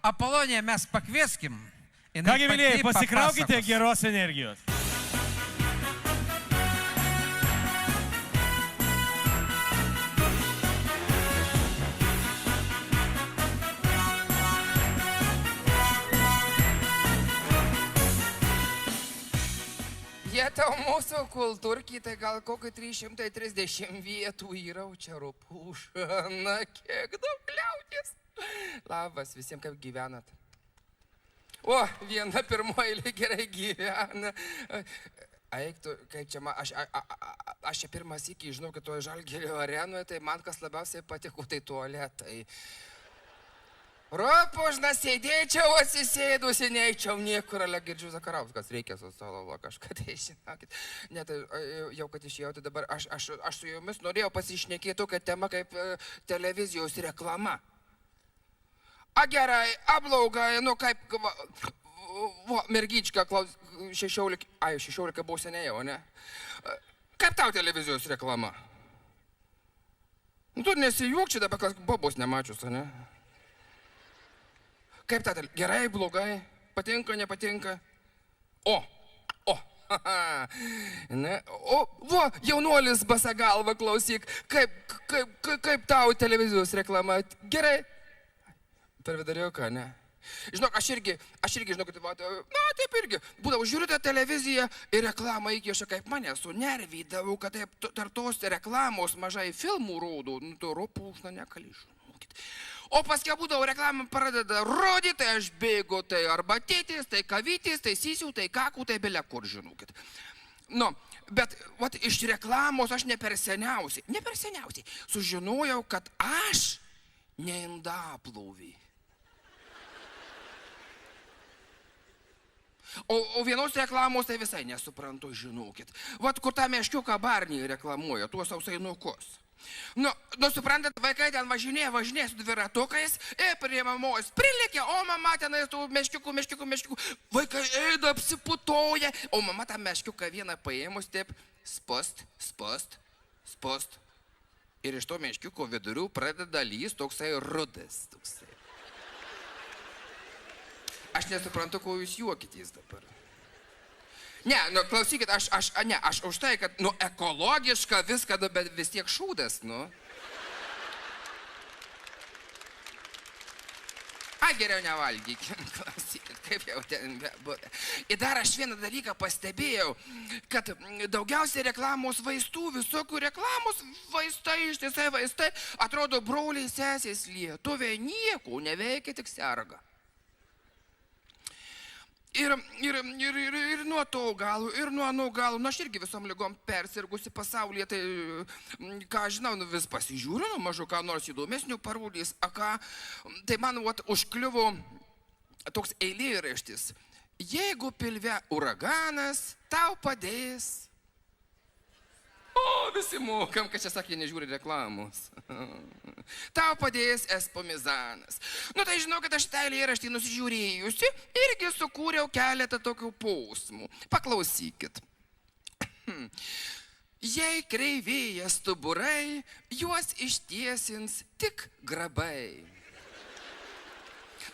Apoloniją mes pakvieskim. Kągi, mėlyjeji, pasikraukite geros energijos. Jie tau mūsų kultūrkiai, tai gal kokį 330 vietų yra, čia rupūša, na kiek daug liaudės. Labas visiems, kaip gyvenat. O, viena pirmoji gerai gyvena. Eik, tu, kaip čia man, aš čia pirmas iki, žinau, kad toje Žalgirio arenoje, tai man kas labiausiai patiko, tai tualetai. Ropužna, sėdėčiau atsisėdusi, neįčiau niekur, ale girdžiu Zakarauskas, reikia sociologo kažką, tai žinokit. Ne, tai jau kad išėjau, tai dabar aš su jumis norėjau pasišnekėti tokią temą kaip televizijos reklama. A gerai, ablaugai, nu kaip, mergyčka, 16 buvo senėjau, ne? Kaip tau televizijos reklama? Tu nesijuok čia dabar, kas bobos nemačius, ne? Kaip ta, gerai, blogai, patinka, nepatinka? Jaunuolis basa galva, klausyk, kaip tau televizijos reklama? Gerai. Per viduriuką, ne? Žinok, aš irgi, žinok, taip irgi, būdavau žiūriu tą televiziją ir reklamą įkieša, kaip mane sunervydavau, kad taip tarp tos reklamos mažai filmų rodo, nu, to ropūšna nekališu. O paskui būdavo reklamą pradeda rodyti, tai aš bėgu, tai arbatytis, tai kavytis, tai sysių, tai kakų, tai belia kur, žinokit. Nu, bet vat, iš reklamos aš ne per seniausiai sužinojau, kad aš ne indaplovė. O vienos reklamos tai visai nesuprantu, žinokit. Vat kur tą meškiuką Barnį reklamuoja, tuos sausainukus. Nu, suprantat, vaikai ten važinėja su dviratukais ir prie mamos prilėkė, o mama tenai tų meškiukų. Vaikai eida apsiputoja, o mama tą meškiuką vieną paėmus taip spost. Ir iš to meškiuko vidurių pradeda lys toksai rudas. Aš nesuprantu, ko jūs juokitės dabar. Ne, nu, klausykit, aš už tai, kad, nu, ekologiška viską, bet vis tiek šūdas, nu. Geriau nevalgykim, klausykit, kaip jau ten bebūtų. Ir dar aš vieną dalyką pastebėjau, kad daugiausiai reklamos vaistų, visokių reklamos vaistai, ištisai vaistai, atrodo broliai, sesės lietuviai nieko neveikia, tik serga. Ir nuo to galų, ir nuo anų galų, nu aš irgi visom ligom persirgusi pasaulyje, tai ką žinau, nu vis pasižiūriu, nu mažu ką nors įdomesnių parodys, tai man užkliuvo toks eilėraštis. Jeigu pilve uraganas, tau padės. O, visi mokam, kad čia sakė, nežiūri reklamos. Tau padės espomizanas. Nu tai žinau, kad aš tą eilėraštį nusižiūrėjusi irgi sukūriau keletą tokių posmų. Paklausykit. Jei kreivėja stuburai, juos ištiesins tik grabai.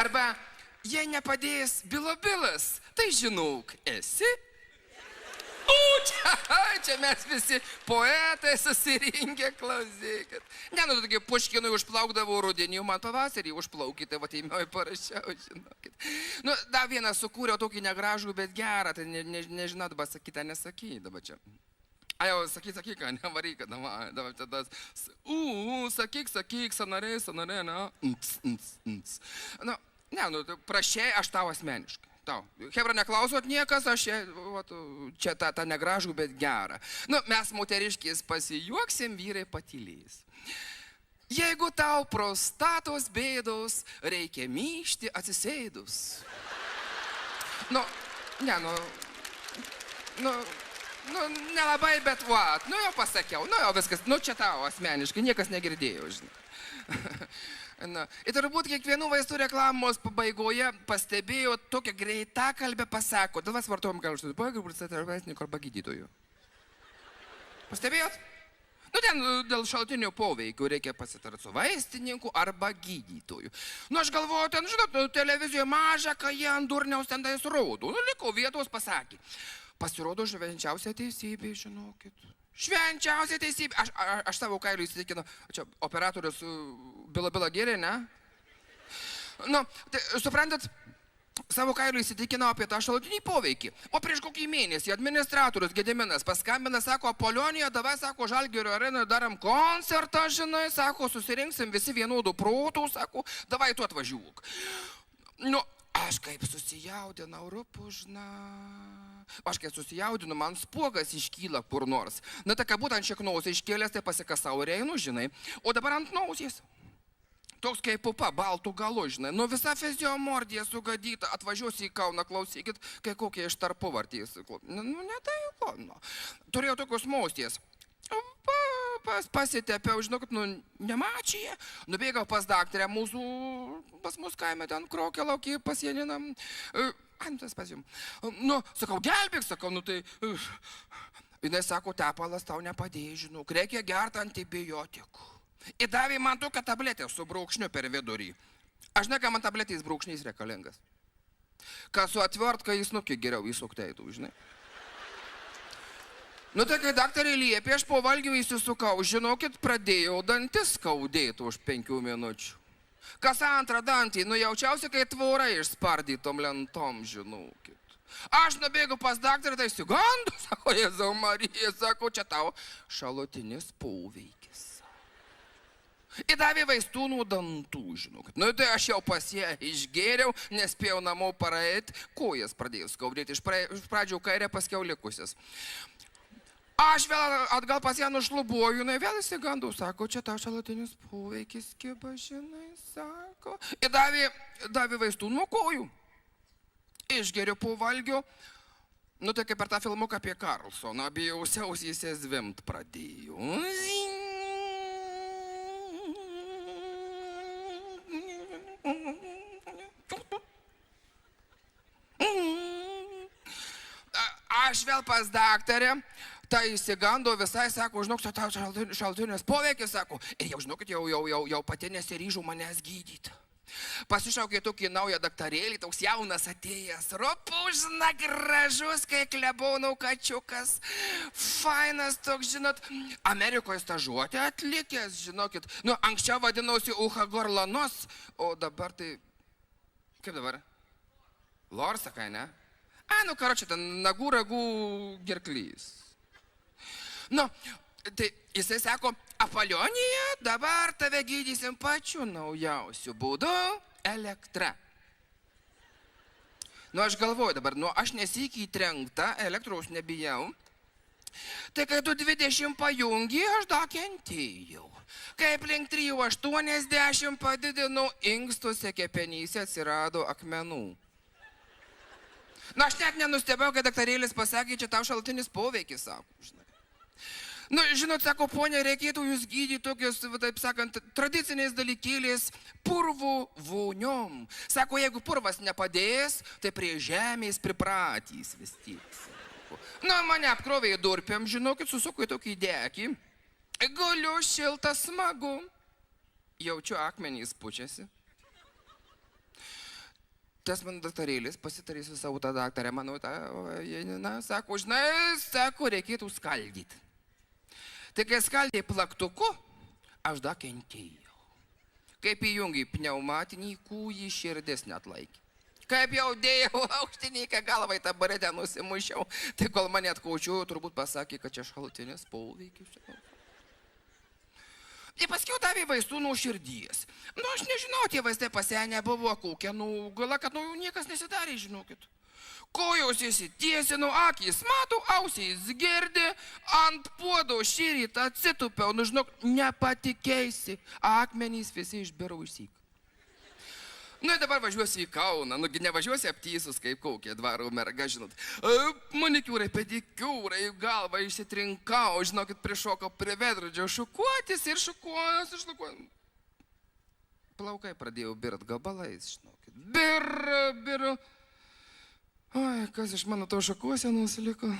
Arba, jei nepadės bilobilas, tai žinok, esi. Čia mes visi poetai susirinkę, klausykit. Ne, nu, tokie Puškinui užplaukdavo rudenį, man pavasarį užplaukite, va, įmioj parašiau, žinokit. Nu, dar vieną sukūriau tokį negražų, bet gerą, tai nežinau, dabar kitą nesaky, dabar čia. Jau, sakyk, nevaryk, dabar čia tas, sakyk, sanarė, na. Nu, ne, nu, prašei, aš tau asmeniškai. Tau. Hebra, neklausot niekas, aš čia tą negražų, bet gerą. Nu, mes moteriškės pasijuoksim, vyrai patylės. Jeigu tau prostatos bėdos, reikia myšti atsisėdus. Nu, nelabai, bet vat, nu jau pasakiau, nu jau viskas, nu čia tau asmeniškai, niekas negirdėjo, žinai. Na, ir turbūt kiekvienų vaistų reklamos pabaigoje pastebėjo tokią greitą kalbę pasako, dėl vas vartojam gal štai, arba gydytojų. Pastebėjot? Nu, ten dėl šaltinių poveikių reikia pasitarti su vaistininku arba gydytoju. Nu, aš galvoju, ten, žinot, televizijoje maža, kai jie ant durniaus ten tais rodo. Nu, liko vietos, pasakė. Pasirodo švenčiausia teisybė, žinokit. Švenčiausia teisybė. Aš savo kailiu įsitikinu, čia operatorius Bila gėrė, ne? Nu, tai, suprantat, savo kailiu įsitikino apie tą šalutinį poveikį. O prieš kokį mėnesį administratorius Gediminas paskambina, sako, Apolionija, davai, sako, Žalgirio arenoje darom koncertą, žinai, sako, susirinksim visi vienodų protų, sako, davai tu atvažiuok. Nu, aš kaip susijaudinau, rupužna. Aš kai susijaudinu, man spuogas iškyla kur nors. Na, tai ką būtent šiek nosį iškėlęs, tai pasikasau ir einu, žinai. O dabar ant nosės. Toks kaip pupa, baltų galu, žinai. Nu, visa fiziomordija sugadyta. Atvažiuosi į Kauną, klausykit, kai kokie iš tarpuvartys. Nu, ne tai, nu. Turėjau tokius mausties. Pasitepiau, žinokit, nu, nemačiai. Nubėgau pas daktarę mūsų, pas mus kaime ten Krokė laukį pasieninam. Antas pas jum. Nu, sakau, gelbėk, sakau, nu tai... Jinai sako, tepalas tau nepadėjo, žinok, reikia gerti antibiotikų. Įdavė man tokią tabletę su braukšniu per vidurį. Aš žinai, ką man tabletės braukšnys reikalingas. Kad su atvert, kai jis nukį geriau įsukteitų, žinai. Nu tai, kai daktarė liepė, aš po valgių įsisukau, žinokit, pradėjau dantis skaudėti už 5 minučių. Kas antrą dantį, nu jaučiausi, kai tvora išspardytom lentom, žinokit. Aš nubėgu pas daktarą, tai sigandu, sako, Jėzau Marija, sako, čia tau šalutinis poveikis. Įdavė vaistų nuo dantų, žinokit. Nu, tai aš jau pas ją išgėriau, nespėjau namo paraeiti, kojas pradėjau skaudėti. Iš pradžių kairę, paskiau likusis. Aš vėl atgal pas ją nušlubuoju, jinai vėl įsigandau, sako, čia tau šalutinis poveikis, kiba, žinai, sako. Įdavė vaistų nuo kojų. Išgėriau po valgio. Nu, tai kaip per tą filmuką apie Karlsoną, bijausiausiai zvimt pradėjau. Aš vėl pas daktarę, tai įsigando visai, sako, žinok, tau šalutinis poveikis, sako, ir jau, žinokit, jau pati nesiryžau manęs gydyti. Pasišaukė tokį naują daktarėlį, toks jaunas atėjęs, ropužna, gražus, kai klebonų kačiukas, fainas toks, žinot, Amerikoje stažuotę atlikęs, žinokit, nu, anksčiau vadinausi Uha Gorlanos, o dabar tai, kaip dabar? Lorsakai, ne? Nu, karočią, ten nagų ragų gerklys. Nu, tai jisai sako, Apolionija, dabar tave gydysim pačiu naujausiu būdu elektra. Nu, aš galvoju dabar, nu, aš nesikį trenkta, elektros nebijau. Tai kai tu 20 pajungi, aš da kentėjau. Kai aplink 3,80 padidinau, inkstuose kepenyse atsirado akmenų. Na, aš net nenustebėjau, kai daktarėlis pasakė, čia tau šalutinis poveikis, sako, žinai. Nu, žinot, sako, ponia, reikėtų jūs gydyti tokius, taip sakant, tradiciniais dalykėliais purvų voniom. Sako, jeigu purvas nepadės, tai prie žemės pripratys vis tiek. Nu, mane apkrovė durpėm, žinokit, susuko į tokį dekį. Guliu, šilta, smagu. Jaučiu, akmenys pučiasi. Tas man daktarėlis pasitarė su savo tą daktarę, manau, Janina, sako, žinai, sako, reikėtų skaldyti. Tai kai skaldė plaktuku, aš da kentėjau. Kaip įjungi pneumatinį kūjį, širdis net laikė. Kaip jau dėjau aukštinį, kai galvai tą baretę nusimušiau, tai kol mane atkaučiau, turbūt pasakė, kad čia šalutinis poveikis. Ir paskiau davė vaistų nuo širdies. Nu, aš nežinau, tie vaistai pasenę buvo kokie, nu, gala, kad nu, niekas nesidarė, žinokit. Kojos įsitiesino, akys mato, ausys girdi, ant puodo šįryt atsitupiau, nu, žinok, nepatikėsi, akmenys visi išbiro išsyk. Nu, ir dabar važiuosiu į Kauną, nugi nevažiuosiu aptysus kaip kokie dvaro merga, žinot. Manikiūrai, pedikiūrai, galvą išsitrinkau, žinokit, prišokau prie vedrodžio, šukuotis ir šukuojas. Plaukai pradėjau birt gabalais, žinokit. Biru. Oi, kas iš mano to šukuosienos liko?